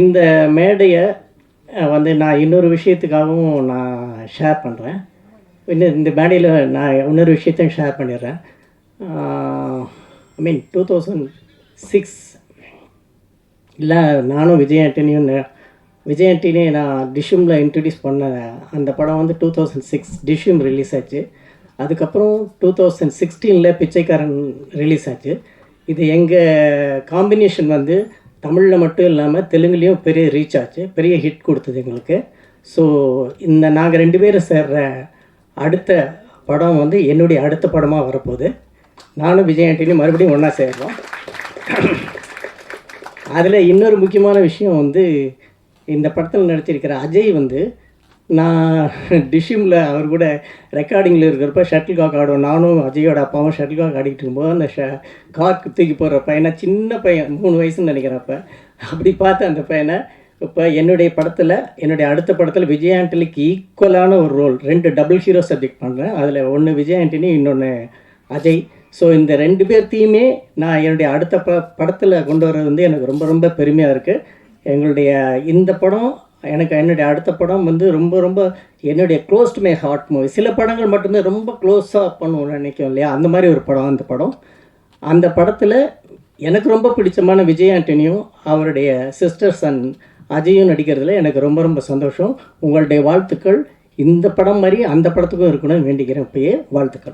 இந்த மேடையை வந்து நான் இன்னொரு விஷயத்துக்காகவும் நான் ஷேர் பண்ணுறேன். இன்னும் இந்த மேடையில் நான் இன்னொரு விஷயத்தையும் ஷேர் பண்ணிடுறேன். ஐ மீன் 2006 இல்லை, நானும் விஜய் ஆண்டனியும் நான் டிஷ்யூமில் இன்ட்ரடியூஸ் பண்ண அந்த படம் வந்து 2006 டிஷ்யூம் ரிலீஸ் ஆச்சு. அதுக்கப்புறம் 2016 பிச்சைக்காரன் ரிலீஸ் ஆச்சு. இது எங்கள் காம்பினேஷன் வந்து தமிழில் மட்டும் இல்லாமல் தெலுங்குலேயும் பெரிய ரீச் ஆச்சு, பெரிய ஹிட் கொடுத்தது எங்களுக்கு. ஸோ இந்த நாங்கள் 2 பேரும் சேர்ற அடுத்த படம் வந்து என்னுடைய அடுத்த படமாக வரப்போகுது. நானும் விஜய் ஆண்டனியும் மறுபடியும் ஒன்றா சேர்றோம். அதில் இன்னொரு முக்கியமான விஷயம் வந்து, இந்த படத்தில் நடிச்சிருக்கிற அஜய் வந்து நான் டிஷ்யூமில் அவர் கூட ரெக்கார்டிங்கில் இருக்கிறப்ப ஷட்டில் காக் ஆடுவோம். நானும் அஜயோட அப்பாவும் ஷட்டில் காக் ஆடிக்கிட்டு இருக்கும்போது அந்த கார்க்கு தூக்கி போடுற பையனை, சின்ன பையன் 3 வயசுன்னு நினைக்கிறப்ப, அப்படி பார்த்து அந்த பையனை இப்போ என்னுடைய அடுத்த படத்தில் விஜய் ஆண்டனிக்கு ஈக்குவலான ஒரு ரோல், 2 டபுள் ஹீரோ சப்ஜெக்ட் பண்ணுறேன். அதில் ஒன்று விஜய் ஆண்டனி, இன்னொன்று அஜய். ஸோ இந்த 2 பேர்த்தையுமே நான் என்னுடைய அடுத்த படத்தில் கொண்டு வர்றது வந்து எனக்கு ரொம்ப ரொம்ப பெருமையாக இருக்குது. எங்களுடைய இந்த படம் என்னுடைய அடுத்த படம் வந்து ரொம்ப ரொம்ப என்னுடைய close to my heart movie. சில படங்கள் மட்டும்தான் ரொம்ப க்ளோஸாக பண்ணுவோம்னு நினைக்கும் இல்லையா, அந்த மாதிரி ஒரு படம் அந்த படம். அந்த படத்தில் எனக்கு ரொம்ப பிடிச்சமான விஜய் ஆண்டனியும் அவருடைய சிஸ்டர் சன் அஜயும் நடிக்கிறதுல எனக்கு ரொம்ப ரொம்ப சந்தோஷம். உங்களுடைய வாழ்த்துக்கள் இந்த படம் மாதிரி அந்த படத்துக்கும் இருக்கணும்னு வேண்டிக்கிறேன். இப்பயே வாழ்த்துக்கள்.